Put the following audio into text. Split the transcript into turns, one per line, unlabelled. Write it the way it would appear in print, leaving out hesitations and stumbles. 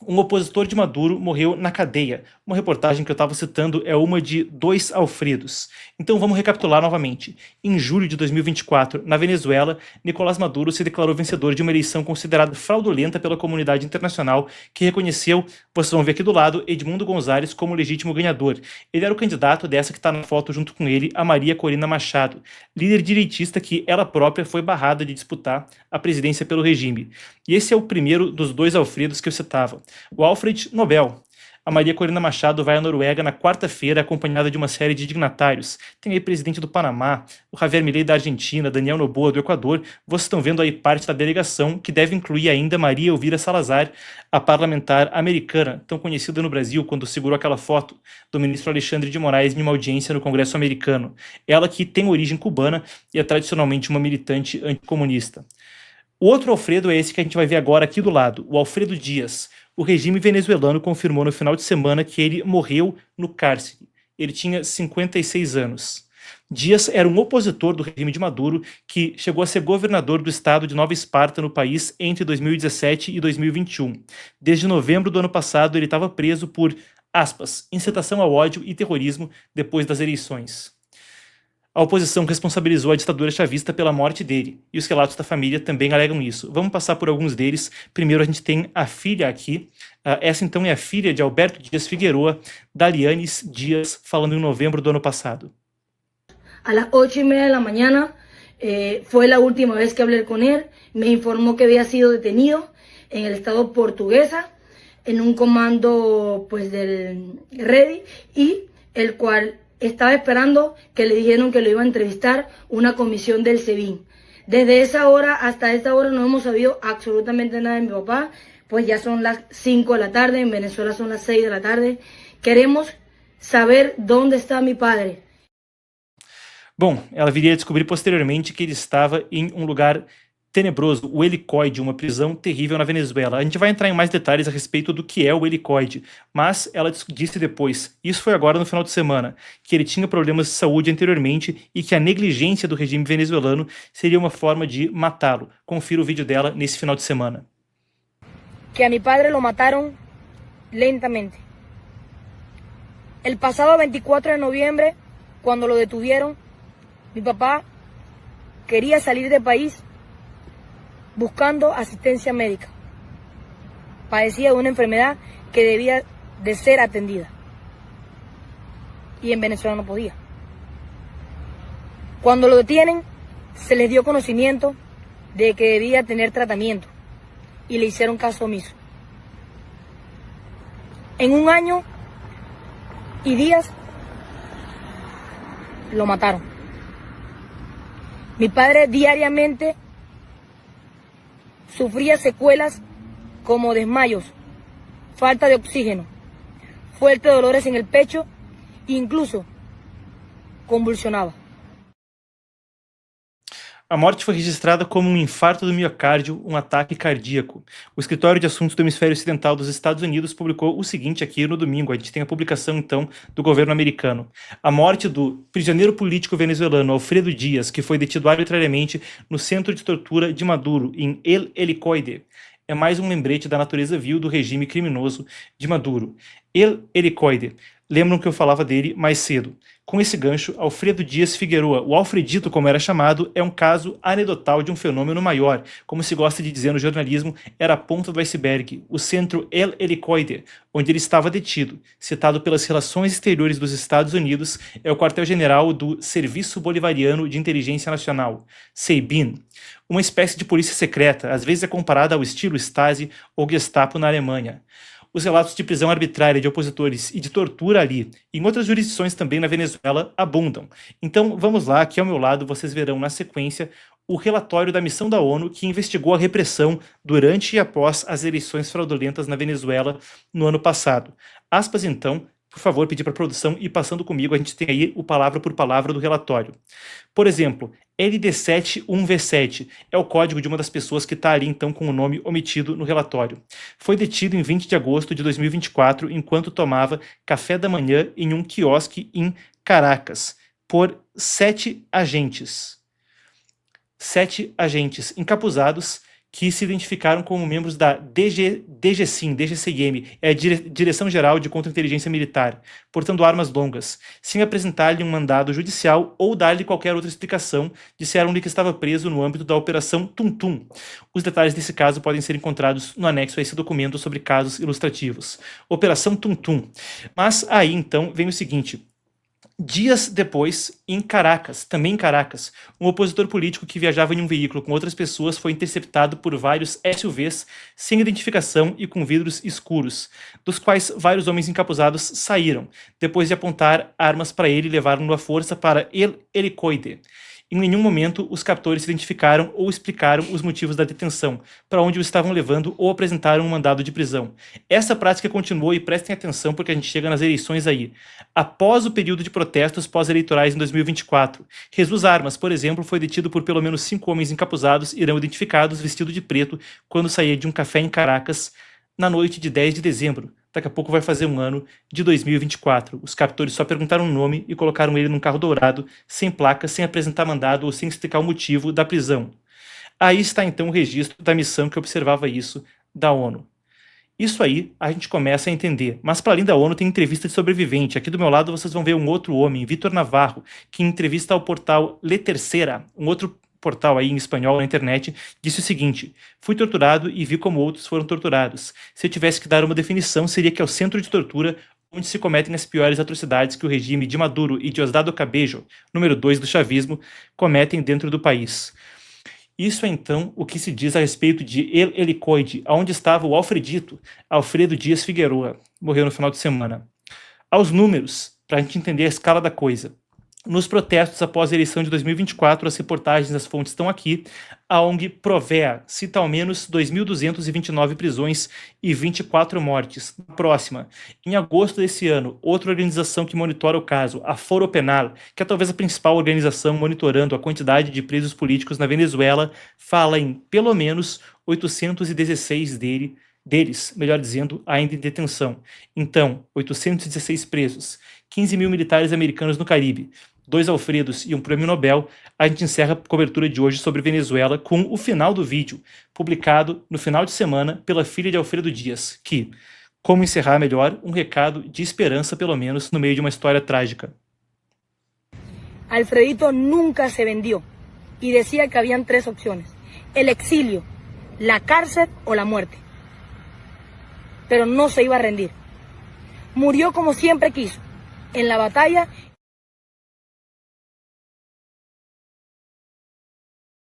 um opositor de Maduro morreu na cadeia. Uma reportagem que eu estava citando é uma de 2 Alfredos. Então vamos recapitular novamente. Em julho de 2024, na Venezuela, Nicolás Maduro se declarou vencedor de uma eleição considerada fraudulenta pela comunidade internacional, que reconheceu, vocês vão ver aqui do lado, Edmundo González como legítimo ganhador. Ele era o candidato dessa que está na foto junto com ele, a Maria Corina Machado, líder direitista que ela própria foi barrada de disputar a presidência pelo regime. E esse é o primeiro dos 2 Alfredos que eu citava. O Alfred Nobel. A Maria Corina Machado vai à Noruega na quarta-feira, acompanhada de uma série de dignatários. Tem aí presidente do Panamá, o Javier Milei da Argentina, Daniel Noboa do Equador. Vocês estão vendo aí parte da delegação, que deve incluir ainda Maria Elvira Salazar, a parlamentar americana, tão conhecida no Brasil quando segurou aquela foto do ministro Alexandre de Moraes em uma audiência no Congresso americano. Ela que tem origem cubana e é tradicionalmente uma militante anticomunista. O outro Alfredo é esse que a gente vai ver agora aqui do lado, o Alfredo Dias. O regime venezuelano confirmou no final de semana que ele morreu no cárcere. Ele tinha 56 anos. Dias era um opositor do regime de Maduro que chegou a ser governador do estado de Nova Esparta no país entre 2017 e 2021. Desde novembro do ano passado ele estava preso por, aspas, incitação ao ódio e terrorismo depois das eleições. A oposição responsabilizou a ditadura chavista pela morte dele, e os relatos da família também alegam isso. Vamos passar por alguns deles. Primeiro a gente tem a filha aqui. Essa então é a filha de Alberto Dias Figueroa, Dalianis Dias, falando em novembro do ano passado.
A las 8:30 de la mañana fue la última vez que hablé con él. Me informó que había sido detenido en el estado portuguesa, en un comando pues del REDI, y el cual estaba esperando que le dijeron que lo iba a entrevistar una comisión del SEBIN. Desde esa hora hasta esta hora no hemos sabido absolutamente nada de mi papá, pues ya son las 5 de la tarde, en Venezuela son las 6 de la tarde. Queremos saber dónde está mi padre.
Bom, ela viria a descobrir posteriormente que ele estava em um lugar tenebroso, o helicoide, uma prisão terrível na Venezuela. A gente vai entrar em mais detalhes a respeito do que é o helicoide, mas ela disse depois, isso foi agora no final de semana, que ele tinha problemas de saúde anteriormente e que a negligência do regime venezuelano seria uma forma de matá-lo. Confira o vídeo dela nesse final de semana.
Que a mi padre lo mataron lentamente. El pasado 24 de noviembre, cuando lo detuvieron, mi papá quería salir del país buscando asistencia médica. Padecía de una enfermedad que debía de ser atendida. Y en Venezuela no podía. Cuando lo detienen, se les dio conocimiento de que debía tener tratamiento y le hicieron caso omiso. En 1 año y días lo mataron. Mi padre diariamente sufría secuelas como desmayos, falta de oxígeno, fuertes dolores en el pecho e incluso convulsionaba.
A morte foi registrada como um infarto do miocárdio, um ataque cardíaco. O Escritório de Assuntos do Hemisfério Ocidental dos Estados Unidos publicou o seguinte aqui no domingo. A gente tem a publicação, então, do governo americano. A morte do prisioneiro político venezuelano Alfredo Dias, que foi detido arbitrariamente no centro de tortura de Maduro, em El Helicoide, é mais um lembrete da natureza vil do regime criminoso de Maduro. El Helicoide. Lembram que eu falava dele mais cedo. Com esse gancho, Alfredo Dias Figueroa, o Alfredito, como era chamado, é um caso anedotal de um fenômeno maior. Como se gosta de dizer no jornalismo, era a ponta do iceberg, o centro El Helicoide, onde ele estava detido. Citado pelas Relações Exteriores dos Estados Unidos, é o quartel-general do Serviço Bolivariano de Inteligência Nacional, SEBIN. Uma espécie de polícia secreta, às vezes é comparada ao estilo Stasi ou Gestapo na Alemanha. Os relatos de prisão arbitrária de opositores e de tortura ali, e em outras jurisdições também na Venezuela, abundam. Então vamos lá, aqui ao meu lado vocês verão na sequência o relatório da missão da ONU que investigou a repressão durante e após as eleições fraudulentas na Venezuela no ano passado. Aspas então, por favor, pedir para a produção ir passando comigo, a gente tem aí o palavra por palavra do relatório. Por exemplo, LD71V7 é o código de uma das pessoas que está ali então com o nome omitido no relatório. Foi detido em 20 de agosto de 2024 enquanto tomava café da manhã em um quiosque em Caracas por 7 agentes. 7 agentes encapuzados que se identificaram como membros da DGCIM, é a Direção Geral de Contra-Inteligência Militar, portando armas longas, sem apresentar-lhe um mandado judicial ou dar-lhe qualquer outra explicação, disseram-lhe que estava preso no âmbito da Operação Tum Tum. Os detalhes desse caso podem ser encontrados no anexo a esse documento sobre casos ilustrativos. Operação Tum Tum. Mas aí, então, vem o seguinte. Dias depois, também em Caracas, um opositor político que viajava em um veículo com outras pessoas foi interceptado por vários SUVs sem identificação e com vidros escuros, dos quais vários homens encapuzados saíram, depois de apontar armas para ele e levaram-no à força para El Helicoide. Em nenhum momento os captores se identificaram ou explicaram os motivos da detenção, para onde o estavam levando ou apresentaram um mandado de prisão. Essa prática continuou e prestem atenção porque a gente chega nas eleições aí. Após o período de protestos pós-eleitorais em 2024, Jesus Armas, por exemplo, foi detido por pelo menos 5 homens encapuzados e não identificados vestido de preto quando saía de um café em Caracas na noite de 10 de dezembro. Daqui a pouco vai fazer um ano de 2024. Os captores só perguntaram o nome e colocaram ele num carro dourado, sem placa, sem apresentar mandado ou sem explicar o motivo da prisão. Aí está então o registro da missão que observava isso da ONU. Isso aí a gente começa a entender, mas para além da ONU tem entrevista de sobrevivente. Aqui do meu lado vocês vão ver um outro homem, Vitor Navarro, que em entrevista ao portal Le Tercera, um outro portal aí em espanhol na internet, disse o seguinte: fui torturado e vi como outros foram torturados. Se eu tivesse que dar uma definição, seria que é o centro de tortura onde se cometem as piores atrocidades que o regime de Maduro e Diosdado Cabello, número 2 do chavismo, cometem dentro do país. Isso é então o que se diz a respeito de El Helicoide, onde estava o Alfredo Dias Figueroa, morreu no final de semana. Aos números, para a gente entender a escala da coisa. Nos protestos após a eleição de 2024, as reportagens das fontes estão aqui. A ONG Provea cita ao menos 2.229 prisões e 24 mortes. Próxima, em agosto desse ano, outra organização que monitora o caso, a Foro Penal, que é talvez a principal organização monitorando a quantidade de presos políticos na Venezuela, fala em pelo menos 816 deles, melhor dizendo, ainda em detenção. Então, 816 presos, 15 mil militares americanos no Caribe, 2 Alfredos e um prêmio Nobel. A gente encerra a cobertura de hoje sobre Venezuela com o final do vídeo, publicado no final de semana pela filha de Alfredo Dias, que, como encerrar melhor, um recado de esperança, pelo menos, no meio de uma história trágica.
Alfredito nunca se vendió y decía que habían 3 opciones: el exilio, la cárcel o la muerte. Pero no se iba a rendir. Murió como siempre quiso, en la batalla